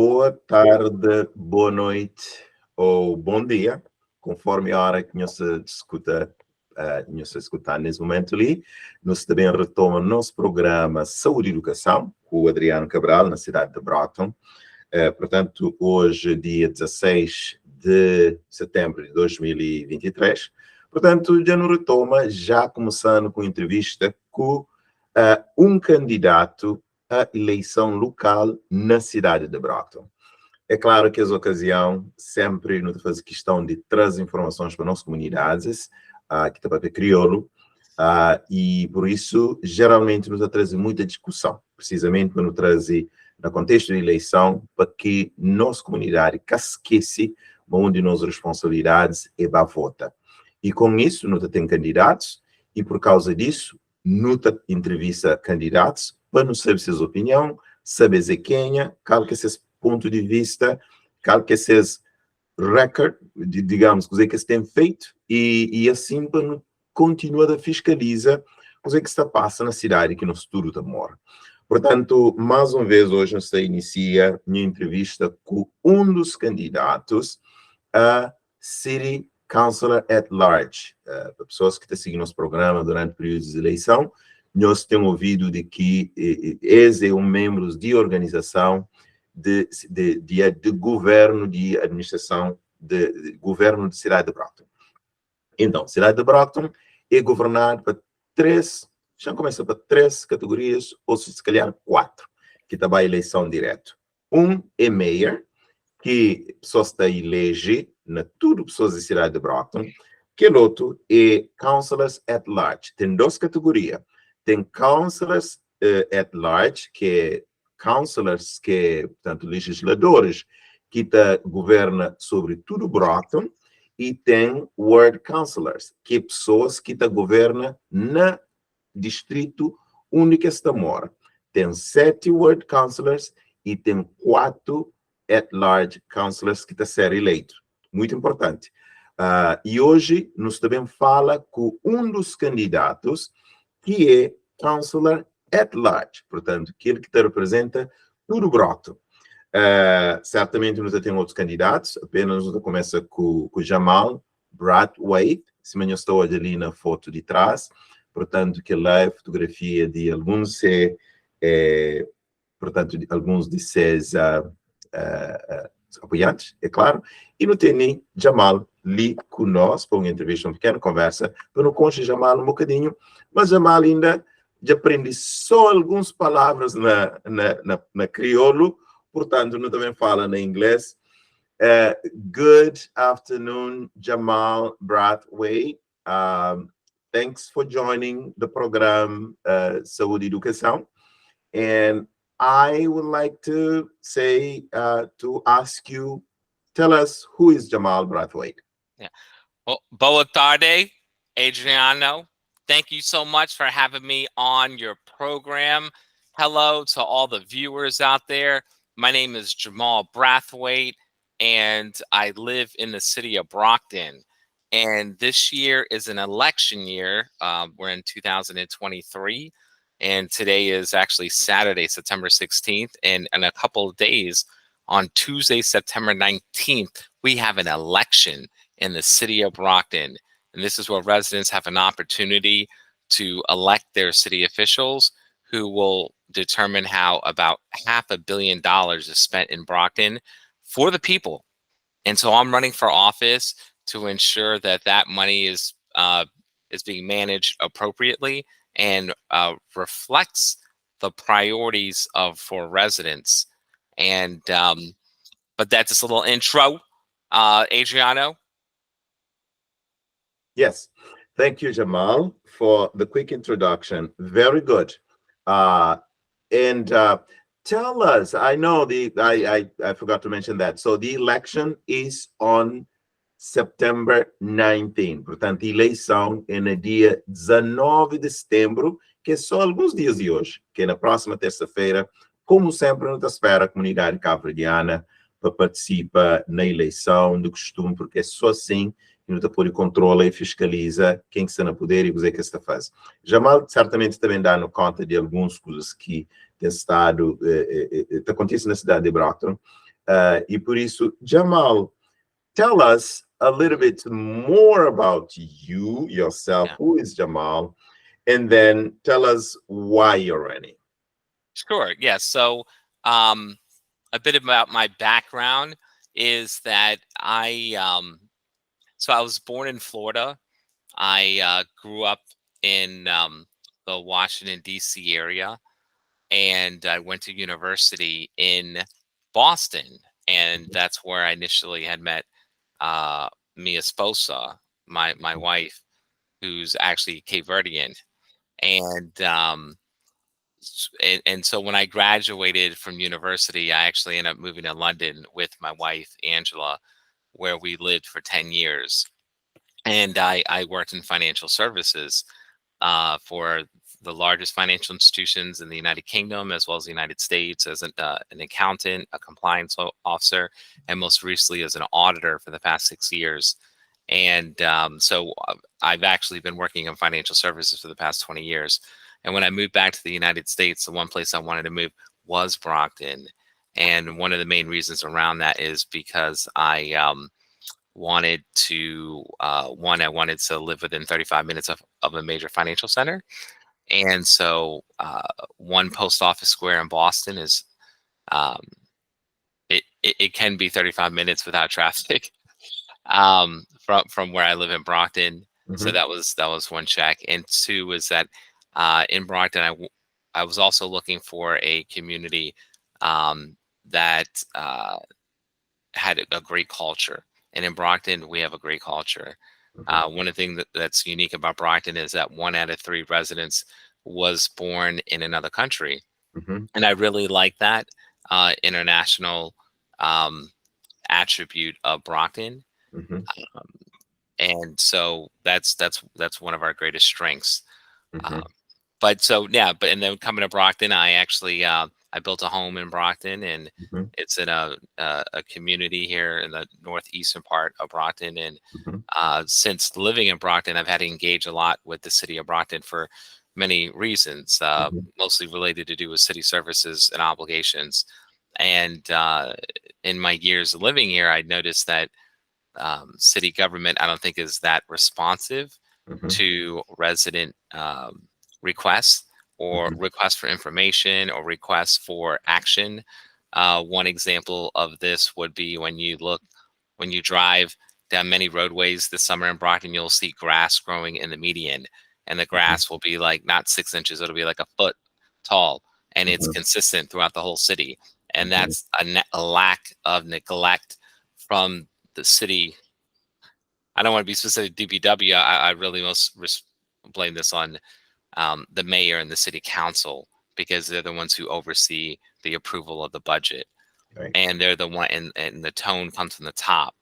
boa tarde, boa noite ou bom dia, conforme a hora que nós escutar nesse momento ali. Nós também retomamos nosso programa Saúde e Educação, com o Adriano Cabral, na cidade de Brockton. Portanto, hoje, dia 16 de setembro de 2023. Portanto, já no retoma, já começando com entrevista com um candidato à eleição local na cidade de Brockton. É claro que essa ocasião sempre nos faz questão de trazer informações para nossas comunidades, que está para crioulo, e por isso, geralmente, nos traz muita discussão, precisamente para nos trazer, no contexto de eleição, para que nossa comunidade esquece uma de nossas responsabilidades é para votar. E com isso, nós temos candidatos, e por causa disso, nós entrevista candidatos para nos saber suas opiniões, saber quem é, qual que é seu ponto de vista, qual que é seu recorde, digamos, o que se tem feito, e assim para continuar a fiscalizar o que está passando na cidade que nós tudo mora. Portanto, mais uma vez, hoje nós inicia minha entrevista com um dos candidatos a City Councilor-At-Large. Para pessoas que estão seguindo nosso programa durante o período de eleição, nós temos ouvido de que esse é um membro de organização de governo, de administração, de governo da cidade de Brockton. Então, a cidade de Brockton é governada por já começa para 3 categorias, ou se calhar 4, que está a eleição direta. Um é mayor, que só está a eleger na tudo pessoas da cidade de Brockton, que o outro é councilors at large. Tem 2 categorias. Tem councilors at large, que é councilors, que é, portanto, legisladores, que governa sobre tudo Brockton, e tem ward councilors, que é pessoas que governam na distrito onde está mora. Tem 7 ward councilors e tem 4 at-large councilors que está ser eleito. Muito importante. E hoje nós também fala com um dos candidatos que é councilor at-large, portanto, aquele que representa tudo Brockton. Certamente nós temos outros candidatos, apenas nós começa com Jamal Brathwaite, se eu estou ali na foto de trás, portanto, que lá é a fotografia de alguns, portanto, de alguns de seus apoiantes, é claro, e não tem nem Jamal ali com nós, para uma entrevista, uma pequena conversa, para não conhecer Jamal um bocadinho, mas Jamal ainda já aprende só algumas palavras na crioulo, portanto, não também fala na inglês. Good afternoon, Jamal Brathwaite. Thanks for joining the program Saúde e Educação. And I would like to say, to ask you, tell us who is Jamal Brathwaite? Yeah. Well, boa tarde, Adriano. Thank you so much for having me on your program. Hello to all the viewers out there. My name is Jamal Brathwaite, and I live in the city of Brockton. And this year is an election year. We're in 2023. And today is actually Saturday, September 16th. And in a couple of days, on Tuesday, September 19th, we have an election in the city of Brockton. And this is where residents have an opportunity to elect their city officials who will determine how about $500 million is spent in Brockton for the people. And so I'm running for office to ensure that that money is being managed appropriately and reflects the priorities for residents. And but that's just a little intro. Adriano? Yes. Thank you, Jamal, for the quick introduction. Very good. And tell us, I know I forgot to mention that. So the election is on September 19. Portanto, a eleição é no dia 19 de setembro, que é só alguns dias de hoje, que é na próxima terça-feira. Como sempre, não espera a comunidade cabo-verdiana para participar na eleição do costume, porque é só assim que não pode controla e fiscaliza quem está no poder e o que está fazendo. Jamal certamente também dá conta de algumas coisas que tem estado, acontece na cidade de Brockton. E por isso, Jamal, tell us a little bit more about you, yourself. Yeah. Who is Jamal? And then tell us why you're running. Sure. Yeah. So, a bit about my background is that so I was born in Florida. I grew up in the Washington D.C. area, and I went to university in Boston, and that's where I initially had met mi esposa, my wife, who's actually Cape Verdean, and and so when I graduated from university, I actually ended up moving to London with my wife Angela, where we lived for 10 years, and I worked in financial services for the largest financial institutions in the United Kingdom as well as the United States as an accountant, a compliance officer, and most recently as an auditor for the past 6 years. And so I've actually been working in financial services for the past 20 years. And when I moved back to the United States, the one place I wanted to move was Brockton. And one of the main reasons around that is because I wanted to I wanted to live within 35 minutes of a major financial center. And so one post office square in Boston is um, it can be 35 minutes without traffic from where I live in Brockton. So Mm-hmm. that was one check. And two is that in Brockton I was also looking for a community that had a great culture. And in Brockton, we have a great culture. Mm-hmm. One of the things that's unique about Brockton is that 1 out of 3 residents was born in another country. Mm-hmm. And I really like that international um, attribute of Brockton. Mm-hmm. Um, and so that's one of our greatest strengths. Mm-hmm. Um, but so yeah, and then coming to Brockton, I actually I built a home in Brockton, and Mm-hmm. it's in a community here in the northeastern part of Brockton. And Mm-hmm. since living in Brockton, I've had to engage a lot with the city of Brockton for many reasons, mostly related to do with city services and obligations. And in my years of living here, I noticed that city government, I don't think, is that responsive Mm-hmm. to resident requests or Mm-hmm. requests for information or requests for action. One example of this would be when you drive down many roadways this summer in Brockton, you'll see grass growing in the median, and the grass will be like not 6 inches, it'll be like a foot tall, and it's Mm-hmm. consistent throughout the whole city. And Mm-hmm. that's a lack of neglect from the city. I don't want to be specific to DPW. I really blame this on the mayor and the city council, because they're the ones who oversee the approval of the budget, Right. and they're the one, and the tone comes from the top.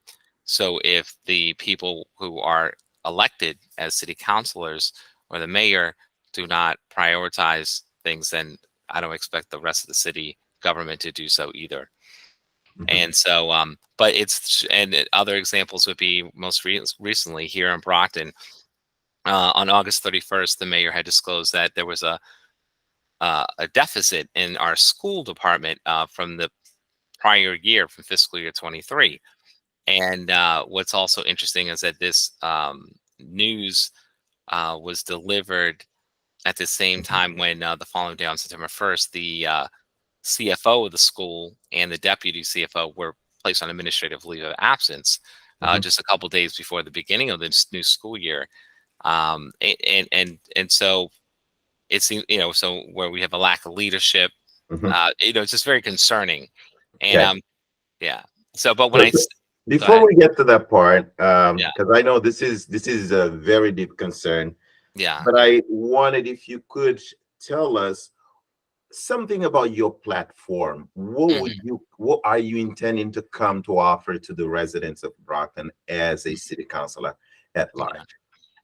So if the people who are elected as city councilors or the mayor do not prioritize things, then I don't expect the rest of the city government to do so either. Mm-hmm. And so, but other examples would be most recently here in Brockton. On August 31st, the mayor had disclosed that there was a deficit in our school department from the prior year, from fiscal year 23. And what's also interesting is that this news was delivered at the same time when the following day on September 1st, the CFO of the school and the deputy CFO were placed on administrative leave of absence Mm-hmm. just a couple days before the beginning of this new school year. And so it seems, so where we have a lack of leadership, Mm-hmm. it's just very concerning. And Okay. yeah. So, but when So, I go before ahead. we get to that part, Yeah. because I know this is a very deep concern, Yeah. but I wanted if you could tell us something about your platform. What are you intending to come to offer to the residents of Brockton as a city councilor at large? Yeah,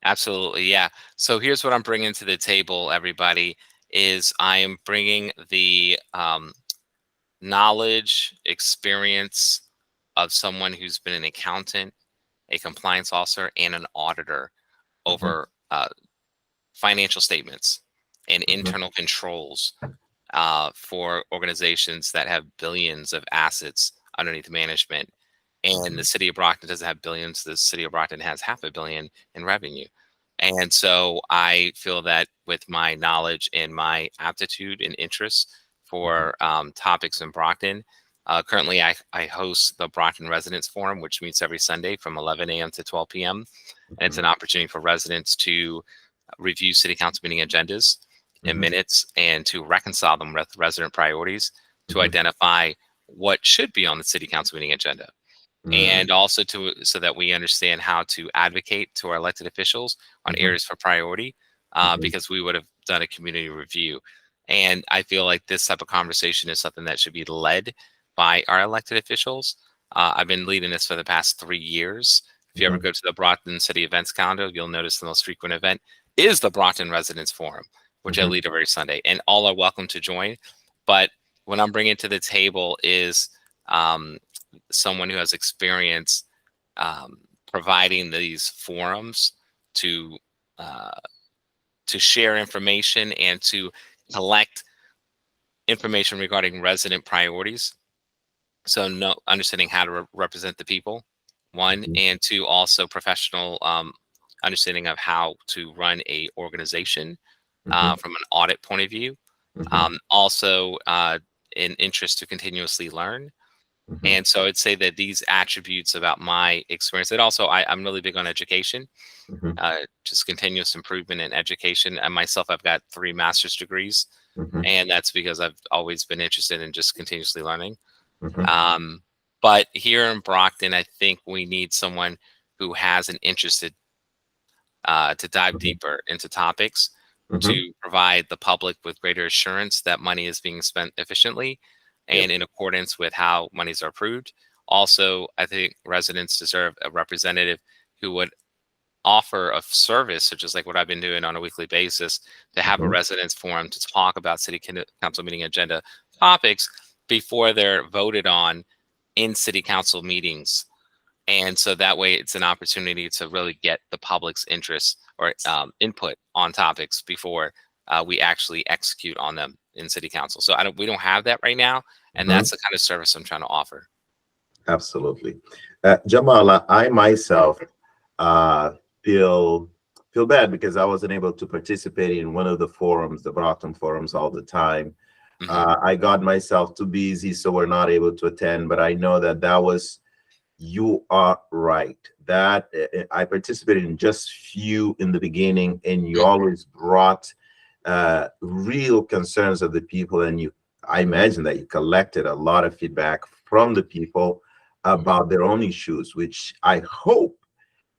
absolutely. Yeah. So here's what I'm bringing to the table, everybody, is I am bringing the knowledge, experience of someone who's been an accountant, a compliance officer, and an auditor Mhm. over financial statements and Mhm. internal controls for organizations that have billions of assets underneath management. And the city of Brockton doesn't have billions. The city of Brockton has $500 million in revenue. And so I feel that with my knowledge and my aptitude and interest for topics in Brockton, currently I host the Brockton Residents Forum, which meets every Sunday from 11 a.m. to 12 p.m. And it's an opportunity for residents to review city council meeting agendas in minutes and to reconcile them with resident priorities to identify what should be on the city council meeting agenda. And also so that we understand how to advocate to our elected officials on areas for priority, because we would have done a community review. And I feel like this type of conversation is something that should be led by our elected officials. I've been leading this for the past 3 years. If you ever go to the Brockton City Events calendar, you'll notice the most frequent event is the Brockton Residents Forum, which I lead every Sunday, and all are welcome to join. But what I'm bringing to the table is someone who has experience providing these forums to share information and to collect information regarding resident priorities. So understanding how to represent the people, one, and two, also professional understanding of how to run a organization from an audit point of view. Also an interest to continuously learn. And so I'd say that these attributes about my experience, and also I'm really big on education, just continuous improvement in education. And myself, I've got 3 master's degrees, and that's because I've always been interested in just continuously learning. But here in Brockton, I think we need someone who has an interest to dive deeper into topics, to provide the public with greater assurance that money is being spent efficiently and in accordance with how monies are approved. Also, I think residents deserve a representative who would offer a service, such as like what I've been doing on a weekly basis, to have a residents forum to talk about city council meeting agenda topics before they're voted on in city council meetings. And so that way it's an opportunity to really get the public's interest or input on topics before we actually execute on them in city council. So we don't have that right now. And that's the kind of service I'm trying to offer. Absolutely. Jamal, I myself feel bad because I wasn't able to participate in one of the forums, the Brockton forums, all the time. I got myself too busy, so we're not able to attend, but I know that was, you are right, that I participated in just few in the beginning, and you always brought real concerns of the people, and I imagine that you collected a lot of feedback from the people about their own issues, which I hope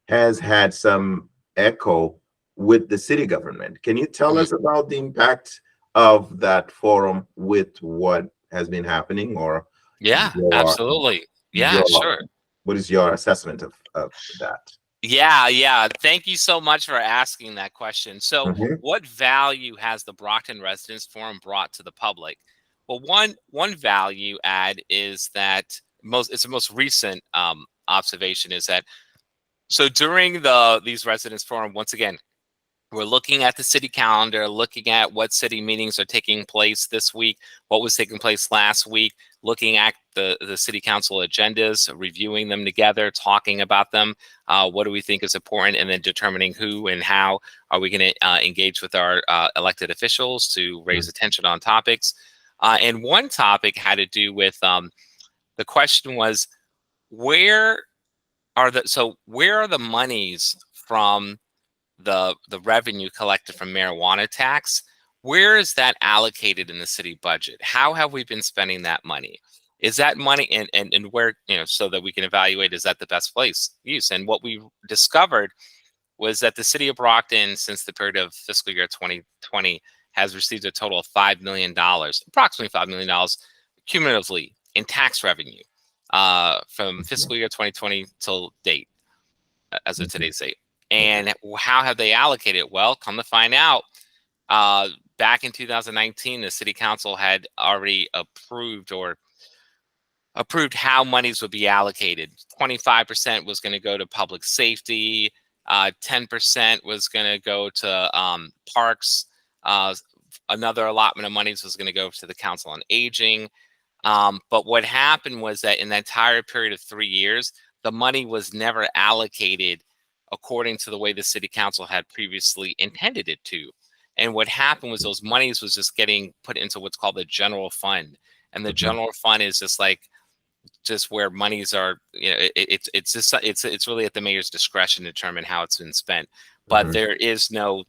has had some echo with the city government. Can you tell us about the impact of that forum with what has been happening? Or absolutely. Sure. What is your assessment of that? Yeah. Thank you so much for asking that question. So what value has the Brockton Residents Forum brought to the public? Well, one value add is that it's the most recent observation is that, so during these residents forum, once again, we're looking at the city calendar, looking at what city meetings are taking place this week, what was taking place last week, looking at the city council agendas, reviewing them together, talking about them, what do we think is important, and then determining who and how are we going to engage with our elected officials to raise attention on topics. And one topic had to do with, the question was, where are the monies from the revenue collected from marijuana tax? Where is that allocated in the city budget? How have we been spending that money? Is that money and where, so that we can evaluate, is that the best place use? And what we discovered was that the city of Brockton, since the period of fiscal year 2020, has received a total of $5 million, approximately $5 million cumulatively in tax revenue from fiscal year 2020 till date, as of today's date. And how have they allocated? Well, come to find out, back in 2019, the city council had already approved how monies would be allocated. 25% was going to go to public safety, 10% was going to go to parks, another allotment of monies was going to go to the Council on Aging, But what happened was that in the entire period of 3 years, the money was never allocated according to the way the city council had previously intended it to. And what happened was those monies was just getting put into what's called the general fund. And the general fund is just where monies are, it's really at the mayor's discretion to determine how it's been spent. But there is no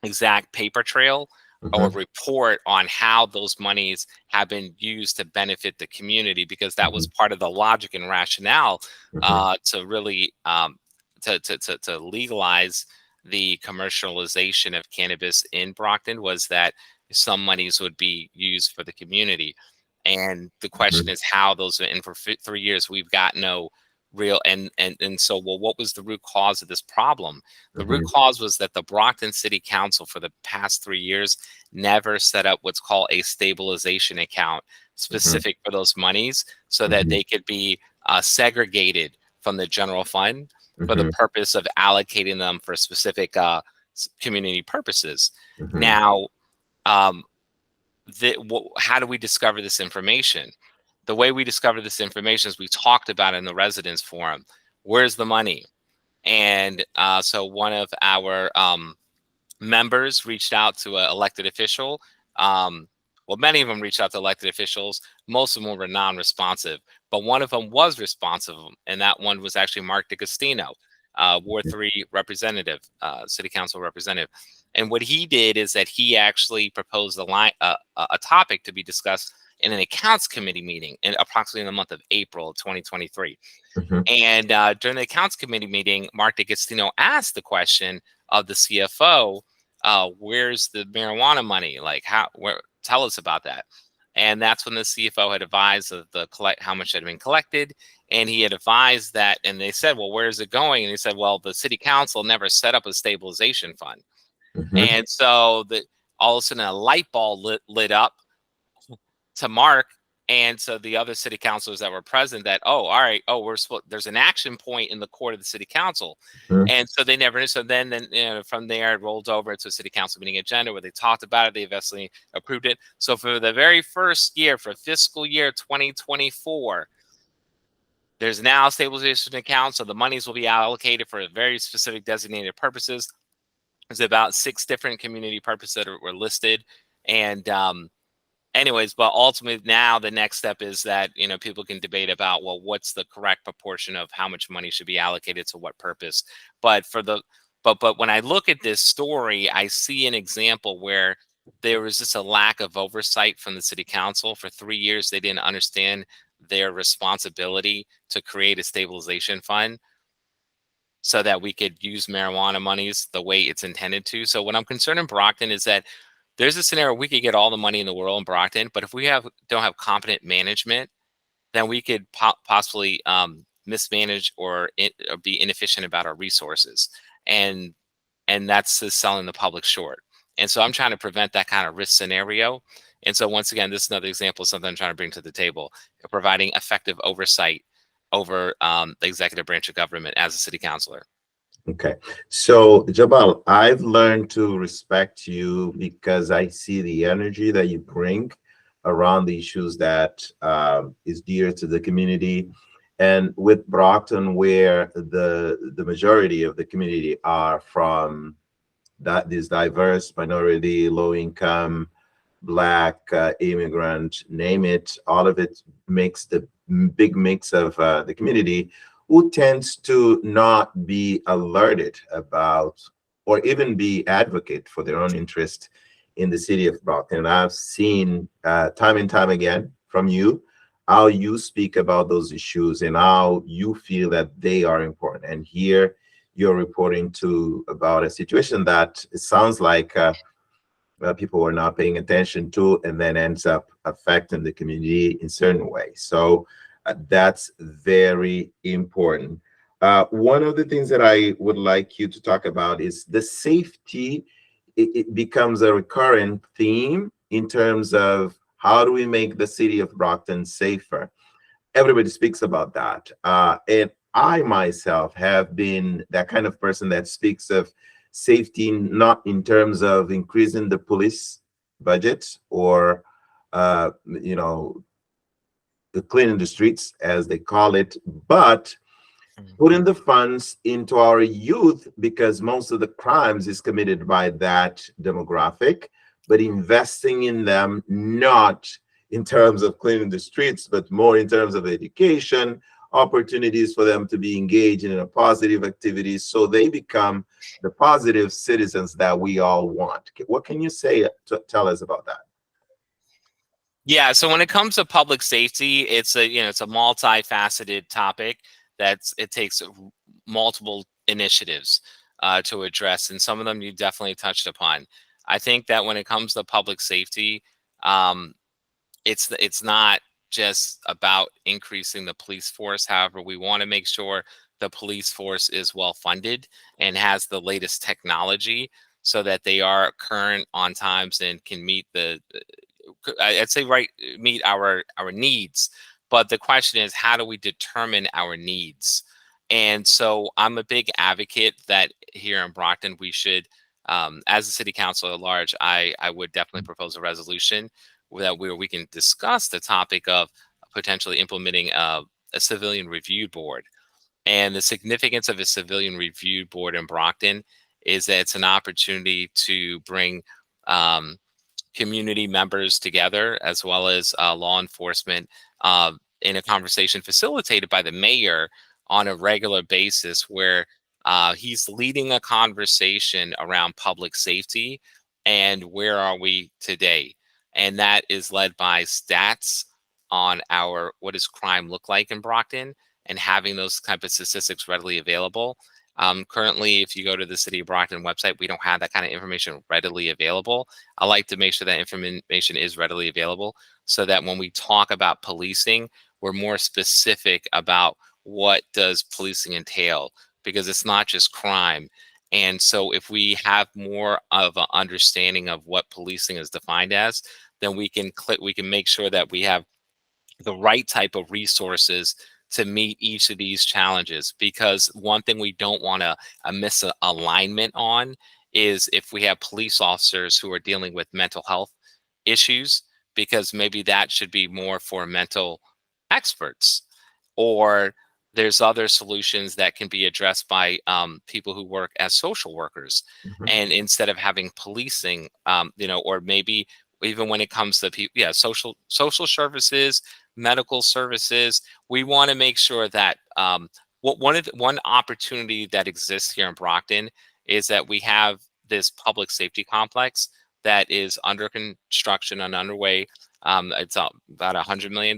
exact paper trail or report on how those monies have been used to benefit the community, because that was part of the logic and rationale to really to legalize the commercialization of cannabis in Brockton, was that some monies would be used for the community. And the question is how those, and for 3 years we've got no real, and so, well, what was the root cause of this problem? The root cause was that the Brockton City Council for the past 3 years never set up what's called a stabilization account specific for those monies, so that they could be segregated from the general fund for the purpose of allocating them for specific community purposes. Now, how do we discover this information? The way we discover this information is we talked about it in the residents forum. Where's the money? And so one of our members reached out to an elected official. Well, many of them reached out to elected officials. Most of them were non-responsive, but one of them was responsive, and that one was actually Mark DiCastino, Ward 3 representative, city council representative. And what he did is that he actually proposed a topic to be discussed in an accounts committee meeting in approximately in the month of April of 2023. And during the accounts committee meeting, Mark DiCastino asked the question of the CFO, where's the marijuana money? Like, tell us about that. And that's when the CFO had advised of how much had been collected. And he had advised that, and they said, well, where is it going? And he said, well, the city council never set up a stabilization fund. And so all of a sudden a light bulb lit up to Mark. And so the other city councilors that were present, that, oh, all right, there's an action point in the court of the city council. And so they never knew. So then from there, it rolled over to a city council meeting agenda where they talked about it. They eventually approved it. So for the very first year, for fiscal year 2024, there's now a stabilization account. So the monies will be allocated for very specific designated purposes. There's about 6 different community purposes that were listed. And anyways, but ultimately now the next step is that, people can debate about, well, what's the correct proportion of how much money should be allocated to what purpose. But but when I look at this story, I see an example where there was just a lack of oversight from the city council. For 3 years, they didn't understand their responsibility to create a stabilization fund so that we could use marijuana monies the way it's intended to. So what I'm concerned in Brockton is that there's a scenario we could get all the money in the world in Brockton, but if we don't have competent management, then we could possibly mismanage or be inefficient about our resources, and that's just selling the public short. And so I'm trying to prevent that kind of risk scenario. And so once again, this is another example of something I'm trying to bring to the table, providing effective oversight over the executive branch of government as a city councilor. Okay. So Jamal, I've learned to respect you because I see the energy that you bring around the issues that is dear to the community. And with Brockton, where the majority of the community are from this diverse minority, low income, Black, immigrant, name it, all of it makes the big mix of the community, who tends to not be alerted about or even be advocate for their own interest in the city of Brockton. And I've seen time and time again from you how you speak about those issues and how you feel that they are important. And here you're reporting about a situation that it sounds like people are not paying attention to, and then ends up affecting the community in certain ways. So that's very important. One of the things that I would like you to talk about is the safety. It becomes a recurrent theme in terms of how do we make the city of Brockton safer? Everybody speaks about that. And I myself have been that kind of person that speaks of safety, not in terms of increasing the police budget or cleaning the streets, as they call it, but putting the funds into our youth, because most of the crimes is committed by that demographic, but investing in them, not in terms of cleaning the streets, but more in terms of education, opportunities for them to be engaged in a positive activity so they become the positive citizens that we all want. What can you say to tell us about that? Yeah, so when it comes to public safety, it's a it's a multifaceted topic it takes multiple initiatives to address, and some of them you definitely touched upon. I think that when it comes to public safety, um, it's not just about increasing the police force. However, we want to make sure the police force is well funded and has the latest technology so that they are current, on times, and can meet I'd say meet our needs. But the question is, how do we determine our needs? And so I'm a big advocate that here in Brockton we should, as a city council at large, I would definitely propose a resolution where we can discuss the topic of potentially implementing a civilian review board. And the significance of a civilian review board in Brockton is that it's an opportunity to bring um, community members together, as well as law enforcement, in a conversation facilitated by the mayor on a regular basis, where he's leading a conversation around public safety and where are we today. And that is led by stats on what does crime look like in Brockton, and having those type of statistics readily available. Currently, if you go to the City of Brockton website, we don't have that kind of information readily available. I like to make sure that information is readily available so that when we talk about policing, we're more specific about what does policing entail, because it's not just crime. And so if we have more of an understanding of what policing is defined as, then we can make sure that we have the right type of resources to meet each of these challenges. Because one thing we don't want to miss alignment on is if we have police officers who are dealing with mental health issues, because maybe that should be more for mental experts, or there's other solutions that can be addressed by people who work as social workers. Mhm. And instead of having policing, or maybe even when it comes to people, yeah, social services, medical services, we want to make sure that one opportunity that exists here in Brockton is that we have this public safety complex that is under construction and underway. It's about $100 million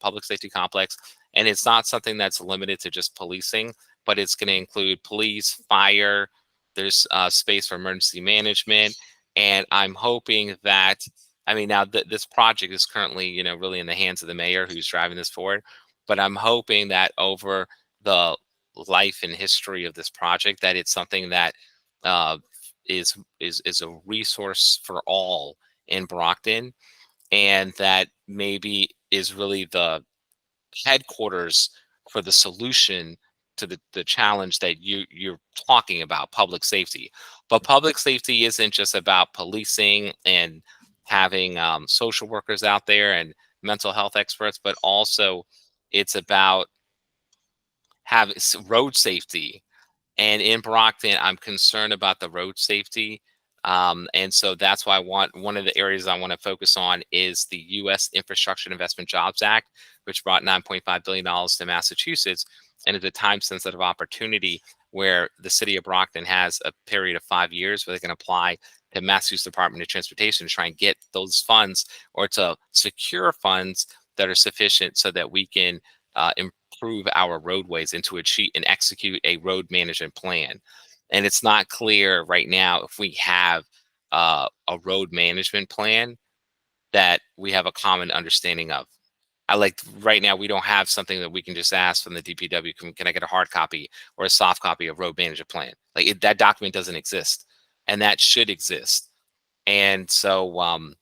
public safety complex, and it's not something that's limited to just policing, but it's going to include police, fire. There's space for emergency management, and I'm hoping that, I mean, now this project is currently, really in the hands of the mayor who's driving this forward. But I'm hoping that over the life and history of this project, that it's something that uh, is a resource for all in Brockton, and that maybe is really the headquarters for the solution to the challenge that you're talking about, public safety. But public safety isn't just about policing and having social workers out there and mental health experts, but also it's about having road safety. And in Brockton, I'm concerned about the road safety. And so that's why one of the areas I want to focus on is the U.S. Infrastructure Investment Jobs Act, which brought $9.5 billion to Massachusetts. And it's a time sensitive opportunity where the city of Brockton has a period of 5 years where they can apply to Massachusetts Department of Transportation to try and get those funds, or to secure funds that are sufficient so that we can improve our roadways and to achieve and execute a road management plan. And it's not clear right now if we have a road management plan that we have a common understanding of. Right now, we don't have something that we can just ask from the DPW, can I get a hard copy or a soft copy of road management plan? That document doesn't exist, and that should exist. And so,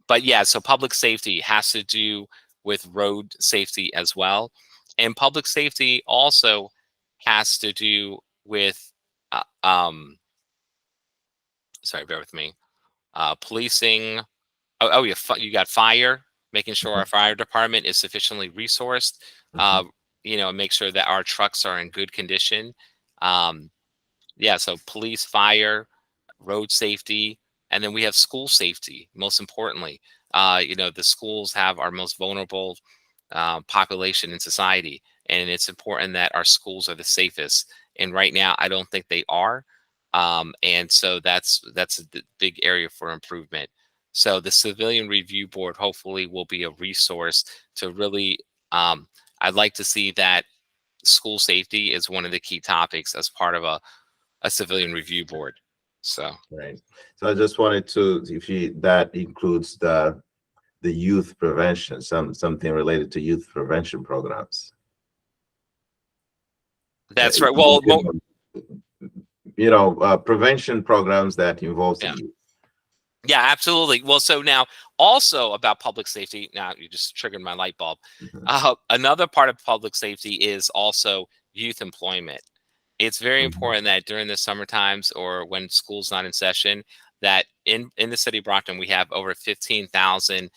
but yeah, so public safety has to do with road safety as well. And public safety also has to do with, uh, um, sorry, bear with me, policing. Oh yeah, you got fire, making sure our fire department is sufficiently resourced, make sure that our trucks are in good condition. So police, fire, road safety, and then we have school safety, most importantly. The schools have our most vulnerable population in society, and it's important that our schools are the safest. And right now, I don't think they are. And so that's a big area for improvement. So the Civilian Review Board hopefully will be a resource to really. I'd like to see that school safety is one of the key topics as part of a Civilian Review Board. So right. So I just wanted to, if that includes the youth prevention, something related to youth prevention programs. That's right. Well, prevention programs that involves the youth. Yeah, absolutely. Well, so now also about public safety. Now you just triggered my light bulb. Another part of public safety is also youth employment. It's very important that during the summer times or when school's not in session, that in the city of Brockton, we have over 15,000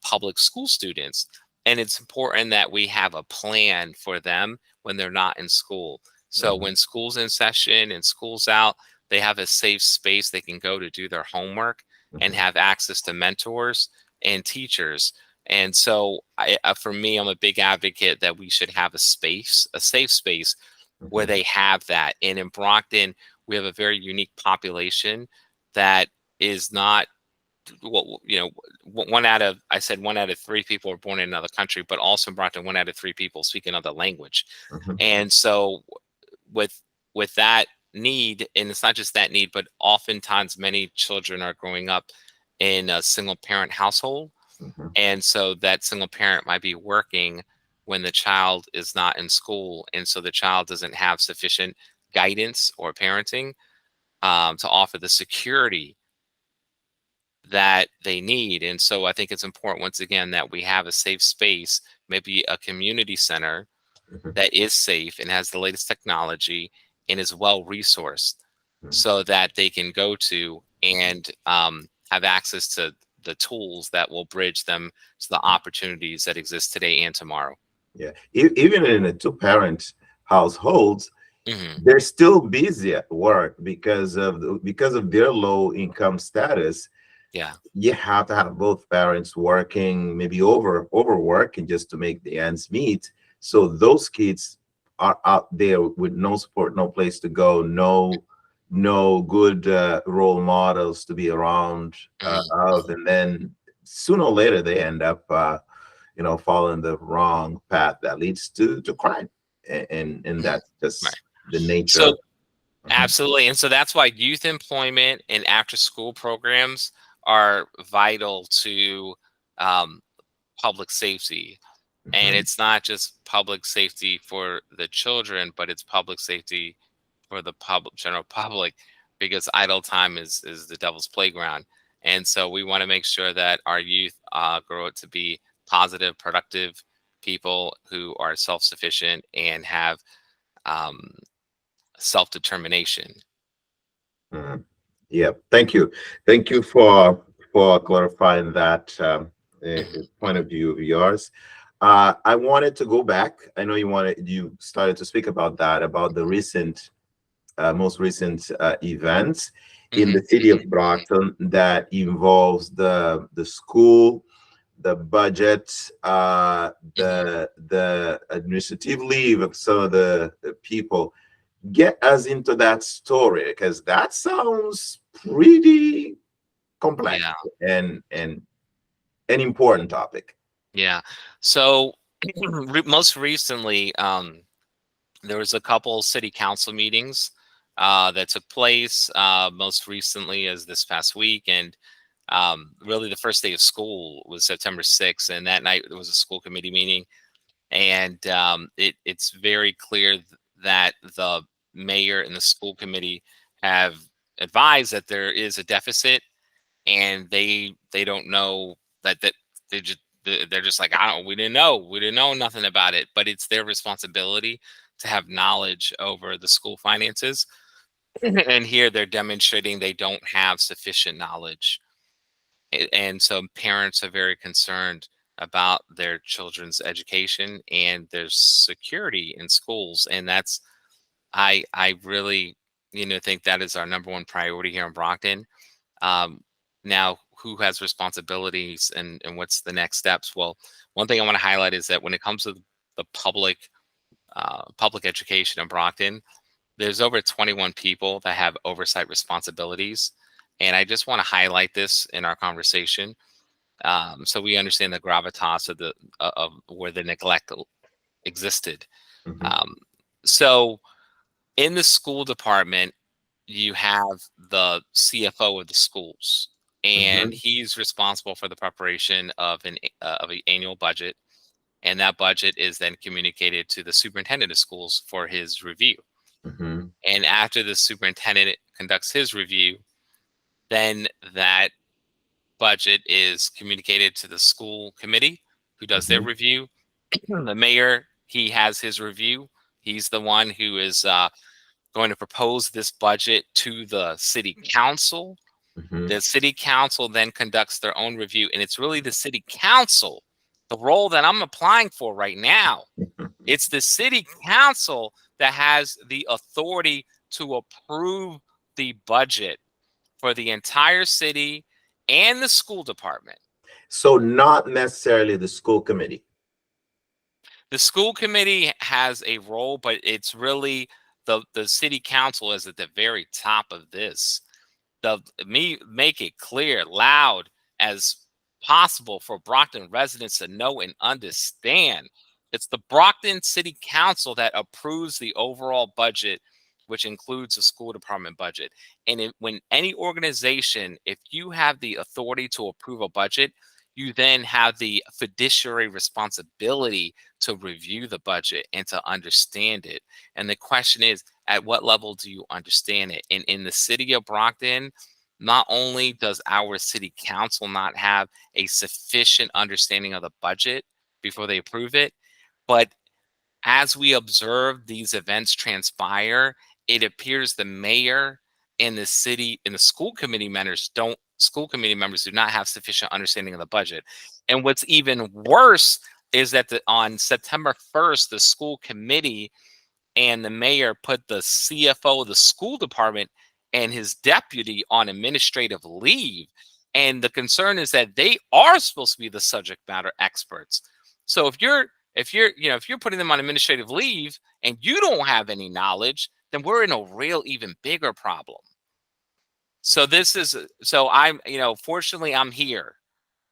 public school students. And it's important that we have a plan for them when they're not in school. So when school's in session and school's out, they have a safe space they can go to do their homework and have access to mentors and teachers. And so for me, I'm a big advocate that we should have a safe space where they have that. And in Brockton, we have a very unique population that is not, one out of 3 people are born in another country, but also in Brockton, 1 out of 3 people speak another language. And so with that need, and it's not just that need, but oftentimes many children are growing up in a single parent household. And so that single parent might be working when the child is not in school. And so the child doesn't have sufficient guidance or parenting to offer the security that they need. And so I think it's important, once again, that we have a safe space, maybe a community center that is safe and has the latest technology and is well resourced so that they can go to and have access to the tools that will bridge them to the opportunities that exist today and tomorrow. Yeah, even in a 2-parent households, they're still busy at work because of their low income status. Yeah, you have to have both parents working, maybe overworking just to make the ends meet. So those kids are out there with no support, no place to go, no good role models to be around of, and then sooner or later they end up following the wrong path that leads to crime, and that's just the nature. So absolutely. And so that's why youth employment and after school programs are vital to public safety. And it's not just public safety for the children, but it's public safety for the general public, because idle time is the devil's playground. And so we want to make sure that our youth grow up to be positive, productive people who are self-sufficient and have self-determination. Yeah, thank you for clarifying that point of view of yours. I wanted to go back. I know you started to speak about the most recent events in the city of Brockton that involves the school, the budget, the administrative leave of some of the people. Get us into that story, because that sounds pretty complex and an important topic. Yeah. So most recently, there was a couple city council meetings that took place. Most recently as this past week, and really the first day of school was September 6th, and that night there was a school committee meeting. And it's very clear that the mayor and the school committee have advised that there is a deficit, and they don't know that they're just like, we didn't know nothing about it. But it's their responsibility to have knowledge over the school finances. And here they're demonstrating they don't have sufficient knowledge. And so parents are very concerned about their children's education and their security in schools. And that's, I really, think that is our number one priority here in Brockton. Now, who has responsibilities and what's the next steps? Well, one thing I want to highlight is that when it comes to the public education in Brockton, there's over 21 people that have oversight responsibilities. And I just want to highlight this in our conversation, so we understand the gravitas of where the neglect existed. So in the school department, you have the CFO of the schools, and he's responsible for the preparation of an annual budget, and that budget is then communicated to the superintendent of schools for his review. And after the superintendent conducts his review, then that budget is communicated to the school committee, who does their review. The mayor, he has his review. He's the one who is going to propose this budget to the city council. The city council then conducts their own review, and it's really the city council, the role that I'm applying for right now. It's the city council that has the authority to approve the budget for the entire city and the school department. So not necessarily the school committee. The school committee has a role, but it's really the city council is at the very top of this. Make it clear, loud as possible for Brockton residents to know and understand. It's the Brockton City Council that approves the overall budget, which includes the school department budget. And when any organization, if you have the authority to approve a budget, you then have the fiduciary responsibility to review the budget and to understand it. And the question is, at what level do you understand it? And in the city of Brockton, not only does our city council not have a sufficient understanding of the budget before they approve it, but as we observe these events transpire, it appears the mayor and the city and the school committee members do not have sufficient understanding of the budget. And what's even worse is that on September 1st, the school committee and the mayor put the CFO of the school department and his deputy on administrative leave. And the concern is that they are supposed to be the subject matter experts. So if you're putting them on administrative leave and you don't have any knowledge, then we're in a real even bigger problem. So fortunately I'm here.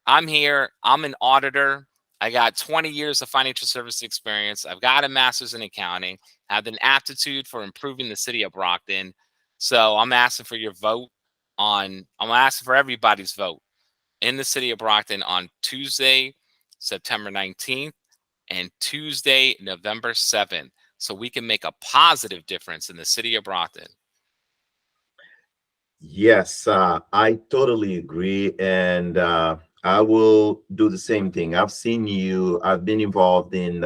I'm an auditor. I got 20 years of financial service experience. I've got a master's in accounting. I have an aptitude for improving the city of Brockton. So I'm asking for your vote I'm asking for everybody's vote in the city of Brockton on Tuesday, September 19th and Tuesday, November 7th, so we can make a positive difference in the city of Brockton. Yes, I totally agree. And I will do the same thing. I've been involved in,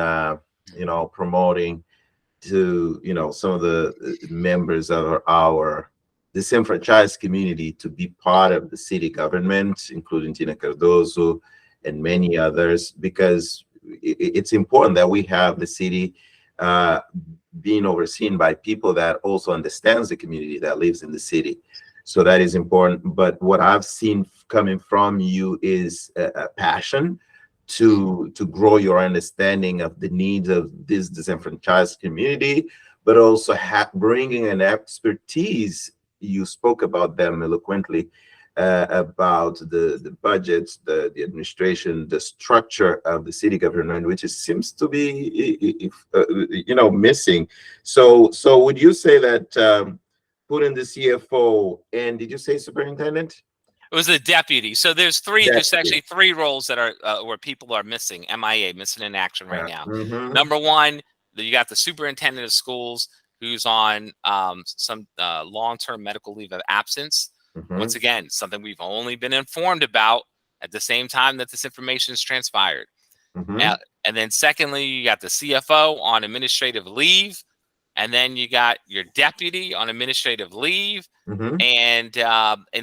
promoting to, some of the members of our disenfranchised community to be part of the city government, including Tina Cardozo and many others, because it's important that we have the city being overseen by people that also understands the community that lives in the city. So that is important. But what I've seen coming from you is a passion to grow your understanding of the needs of this disenfranchised community, but also bringing an expertise. You spoke about them eloquently, about the budgets, the administration, the structure of the city government, which seems to be, missing. So would you say that put in the CFO, and did you say superintendent? It was a deputy. So there's actually three roles that are where people are missing, MIA, missing in action right now. Number one, you got the superintendent of schools who's on some long-term medical leave of absence. Once again, something we've only been informed about at the same time that this information is transpired. And then secondly, you got the CFO on administrative leave. And then you got your deputy on administrative leave. And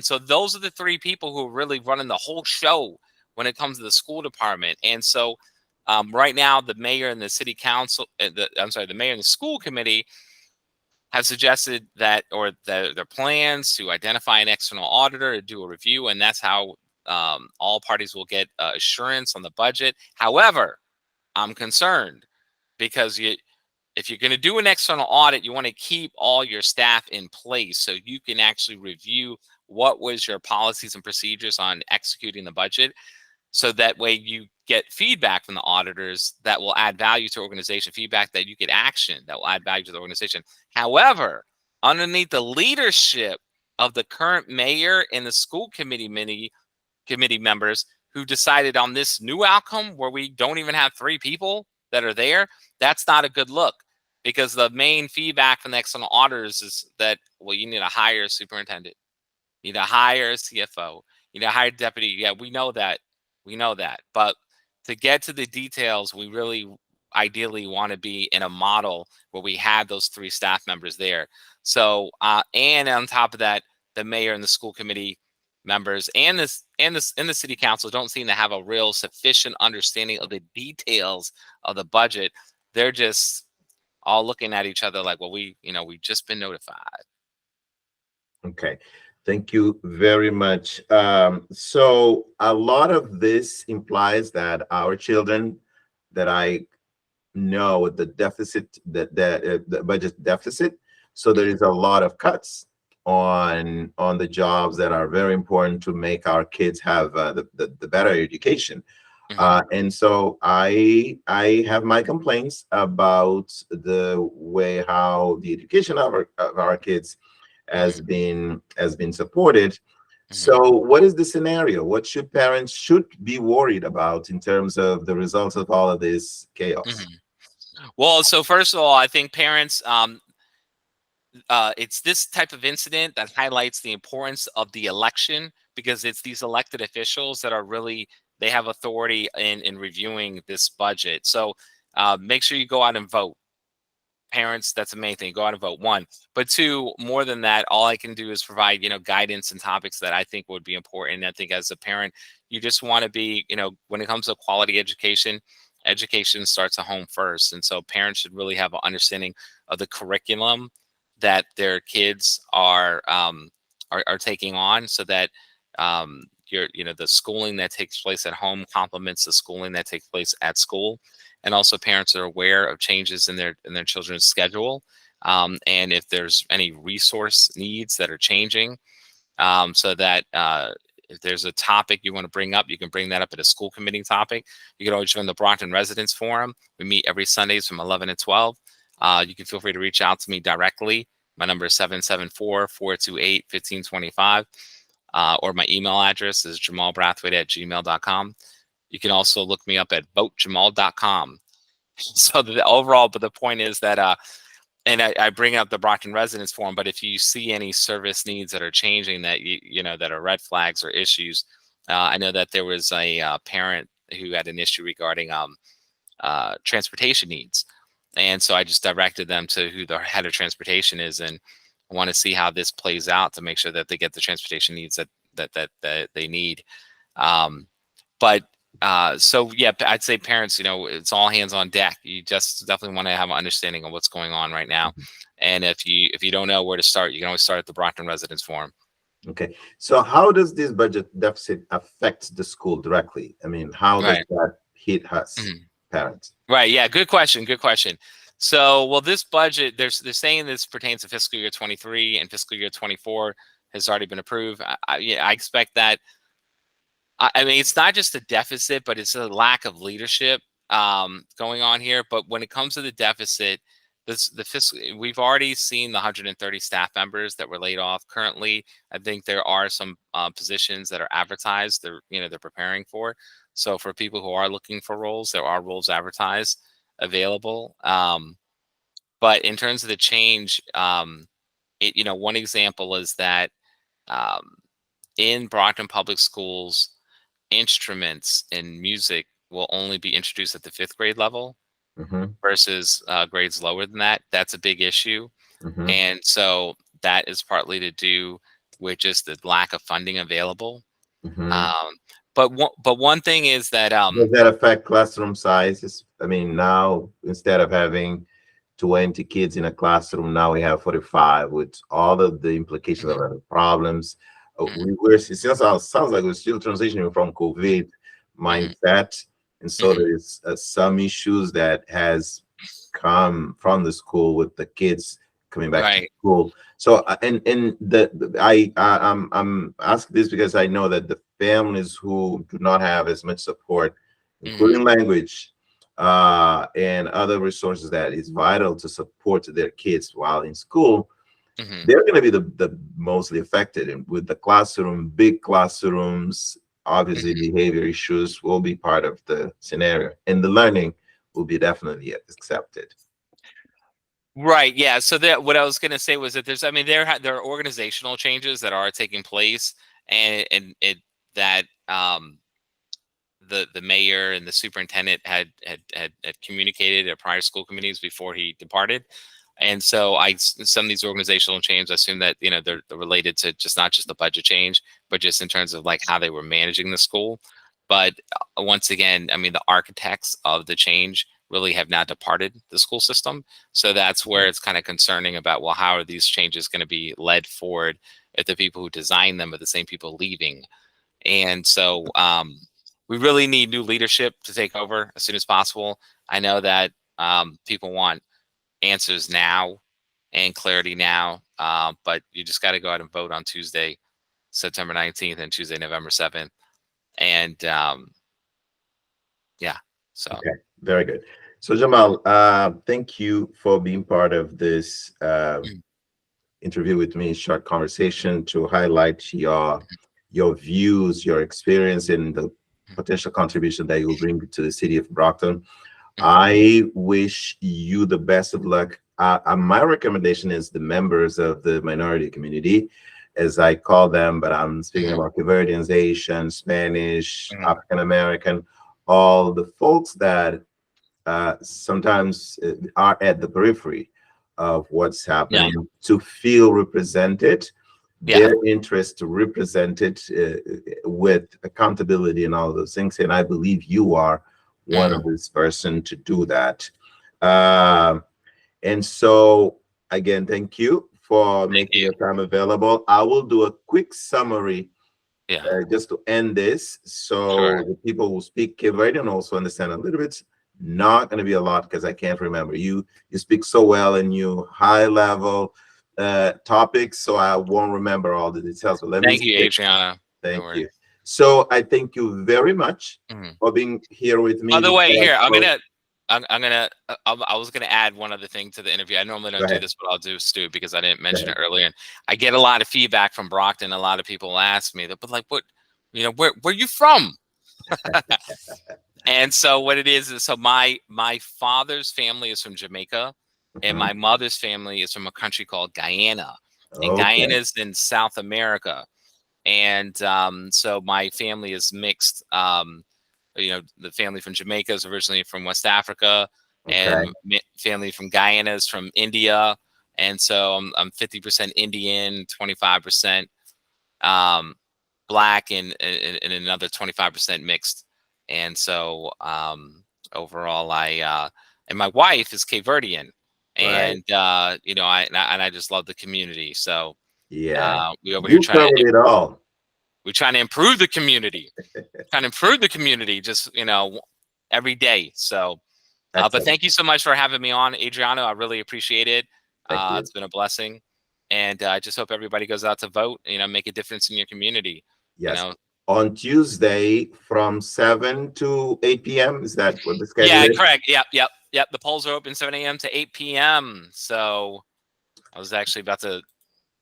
so those are the three people who are really running the whole show when it comes to the school department. And so right now, the mayor and the city council, the mayor and the school committee have suggested that, or their plans to identify an external auditor to do a review, and that's how all parties will get assurance on the budget. However, I'm concerned because if you're going to do an external audit, you want to keep all your staff in place so you can actually review what was your policies and procedures on executing the budget. So that way you get feedback from the auditors that will add value to organization, feedback that you get action that will add value to the organization. However, underneath the leadership of the current mayor and the school committee members who decided on this new outcome where we don't even have 3 people that are there, that's not a good look, because the main feedback from the external auditors is that, well, you need to hire a superintendent, you need to hire a CFO, you need to hire a deputy. Yeah, we know that. But to get to the details, we really ideally want to be in a model where we have those 3 staff members there. So, and on top of that, the mayor and the school committee members and the city council don't seem to have a real sufficient understanding of the details of the budget. They're just all looking at each other like, well, we've just been notified. Okay. Thank you very much. So a lot of this implies that our children, that I know the deficit, the budget deficit. So there is a lot of cuts on the jobs that are very important to make our kids have the better education. And so I have my complaints about the way how the education of our kids has been supported. So what is the scenario? What should parents be worried about in terms of the results of all of this chaos? Well, so first of all, I think parents, it's this type of incident that highlights the importance of the election, because it's these elected officials that are really, they have authority in reviewing this budget. So make sure you go out and vote. Parents, that's the main thing. Go out and vote, 1. But 2, more than that, all I can do is provide, guidance and topics that I think would be important. I think as a parent, you just want to be, when it comes to quality education starts at home first. And so parents should really have an understanding of the curriculum that their kids are taking on, so that the schooling that takes place at home complements the schooling that takes place at school. And also parents are aware of changes in their children's schedule, and if there's any resource needs that are changing, so that if there's a topic you want to bring up, you can bring that up at a school committee topic. You can always join the Brockton Residents Forum. We meet every Sundays from 11 to 12. You can feel free to reach out to me directly. My number is 774-428-1525, or my email address is jamalbrathwaite@gmail.com. You can also look me up at votejamal.com. So but the point is that, and I bring up the Brockton Residents Forum, but if you see any service needs that are changing that, that are red flags or issues, I know that there was a parent who had an issue regarding transportation needs. And so I just directed them to who the head of transportation is, and I want to see how this plays out to make sure that they get the transportation needs that they need. So yeah, I'd say parents, it's all hands on deck. You just definitely want to have an understanding of what's going on right now. And if you don't know where to start, you can always start at the Brockton Residents Forum. Okay. So how does this budget deficit affect the school directly? I mean, how does that hit us, parents? Right. Yeah. Good question. So, well, this budget, they're saying this pertains to fiscal year 23, and fiscal year 24 has already been approved. I expect that. I mean, it's not just a deficit, but it's a lack of leadership going on here. But when it comes to the deficit, we've already seen the 130 staff members that were laid off. Currently, I think there are some positions that are advertised. They're preparing for. So for people who are looking for roles, there are roles advertised available. But in terms of the change, one example is that in Brockton Public Schools, instruments in music will only be introduced at the 5th grade level versus grades lower than that. That's a big issue. And so that is partly to do with just the lack of funding available. but one thing is that does that affect classroom sizes? I mean, now instead of having 20 kids in a classroom, now we have 45 with all of the implications of the problems. It sounds like we're still transitioning from COVID mindset. And so there's some issues that has come from the school with the kids coming back to school. So I'm asking this because I know that the families who do not have as much support, including language and other resources that is vital to support their kids while in school, they're going to be the mostly affected. And with the classroom, big classrooms, obviously behavior issues will be part of the scenario, and the learning will be definitely accepted. Right. Yeah. So what I was going to say was that there are organizational changes that are taking place, and that the mayor and the superintendent had communicated at prior school committees before he departed. And so some of these organizational changes, I assume that, they're related to not just the budget change, but just in terms of like how they were managing the school. But once again, I mean, the architects of the change really have not departed the school system. So that's where it's kind of concerning about, well, how are these changes going to be led forward if the people who designed them are the same people leaving? And so we really need new leadership to take over as soon as possible. I know that people want answers now and clarity now, but you just got to go out and vote on Tuesday, September 19th and Tuesday, November 7th. And yeah, so. Okay, very good. So Jamal, thank you for being part of this interview with me, short conversation to highlight your views, your experience, and the potential contribution that you will bring to the city of Brockton. I wish you the best of luck. My recommendation is the members of the minority community, as I call them, but I'm speaking about Cape Verdeans, Asian, Spanish, African American, all the folks that sometimes are at the periphery of what's happening, to feel represented, their interest represented with accountability and all of those things. And I believe you are one of this person to do that. And so again, thank you for making your time available. I will do a quick summary just to end this, so the people who speak Cape Verdean also understand a little bit. Not going to be a lot because I can't remember. You speak so well and you high level topics, so I won't remember all the details. But thank you, Adriano. Thank you. So I thank you very much for being here with me. By the way, here I was gonna add one other thing to the interview. I normally don't do this, but I'll do, Stu, because I didn't mention it earlier. And I get a lot of feedback from Brockton. A lot of people ask me, but like, what, where you from? And so what it is so my father's family is from Jamaica, and my mother's family is from a country called Guyana. And Guyana is in South America. And so my family is mixed. The family from Jamaica is originally from West Africa, and family from Guyana is from India. And so I'm 50% Indian, 25% Black, and another 25% mixed. And so overall, and my wife is Cape Verdean, and I just love the community. So we over here trying to it all. We're trying to improve the community, just every day. So, but thank you so much for having me on, Adriano. I really appreciate it. It's been a blessing, and I just hope everybody goes out to vote. Make a difference in your community. Yes. On Tuesday from 7 to 8 p.m. Is that what the schedule is? Yeah, correct. Yep. The polls are open 7 a.m. to 8 p.m. So I was actually about to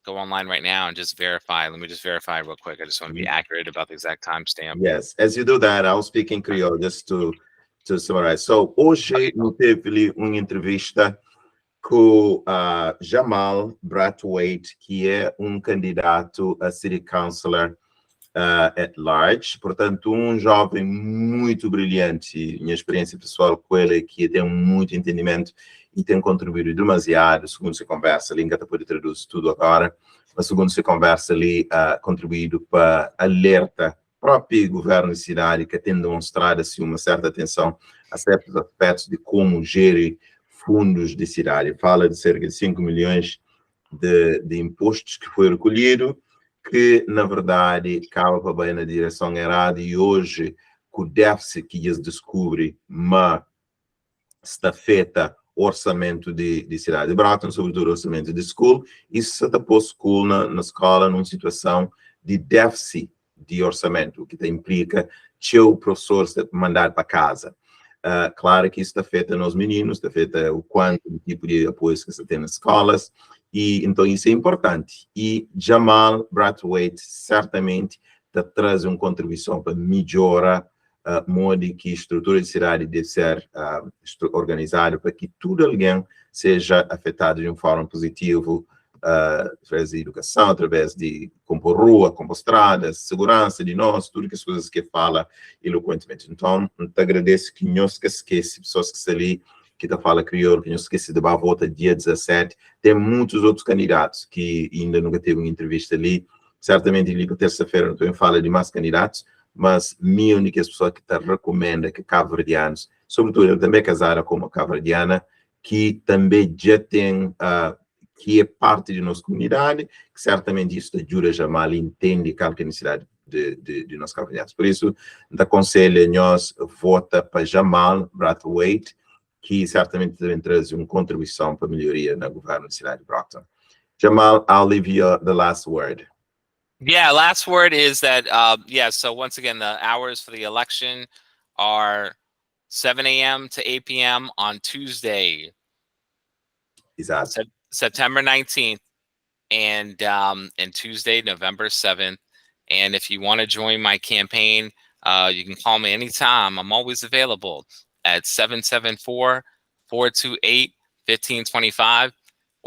go online right now and just verify. Let me just verify real quick. I just want to be accurate about the exact timestamp. Yes. As you do that, I'll speak in Creole just to summarize. So hoje eu teve uma entrevista com Jamal Brathwaite, que é candidato a City Councilor at Large, portanto, jovem muito brilhante. Minha experiência pessoal com ele é que tem muito entendimento e tem contribuído demasiado. Segundo se conversa ali, ainda pode traduzir tudo agora, mas segundo se conversa ali, contribuído para alerta próprio governo de cidade que tem demonstrado assim, uma certa atenção a certos aspectos de como gerir fundos de cidade. Fala de cerca de 5 milhões de impostos que foi recolhido, que, na verdade, acaba bem na direção errada e hoje, com o déficit que eles descobrem, mas está feita o orçamento de cidade de Brockton, sobretudo o orçamento de escola, isso está pôs na escola numa situação de déficit de orçamento, o que implica que o professor está mandado para casa. Claro que isso está feito nos meninos, está feito o quanto, o tipo de apoio que você tem nas escolas, e então isso é importante. E Jamal Brathwaite certamente está trazendo uma contribuição para melhorar modo que a estrutura de cidade deve ser organizada para que tudo alguém seja afetado de uma forma positiva, através de educação, através de compor rua, compor estradas, segurança de nós, tudo que as coisas que fala eloquentemente. Então, te agradeço que não se esqueça, pessoas que estão ali, que está fala crioulo, que não se esqueça de a volta dia 17, tem muitos outros candidatos que ainda nunca teve uma entrevista ali, certamente ali para terça-feira não estou fala de mais candidatos, mas minha única pessoa que te recomenda que cabo-verdianos, sobretudo eu também casada com uma cabo-verdiana, que também já tem, que é parte de nossa comunidade, que certamente isso ajuda Jamal a entender qual é a necessidade de nós cabo-verdianos. Por isso, te aconselho nós vota para Jamal Brathwaite, que certamente também traz uma contribuição para a melhoria na governo da cidade de Brockton. Jamal, I'll leave you the last word. Yeah, last word is that, so once again, the hours for the election are 7 a.m. to 8 p.m. on Tuesday, September 19th, and Tuesday, November 7th. And if you want to join my campaign, you can call me anytime. I'm always available at 774-428-1525.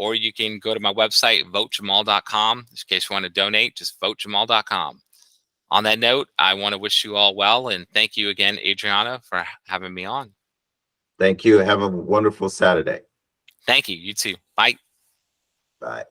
Or you can go to my website, votejamal.com. In case you want to donate, just votejamal.com. On that note, I want to wish you all well, and thank you again, Adriano, for having me on. Thank you. Have a wonderful Saturday. Thank you. You too. Bye. Bye.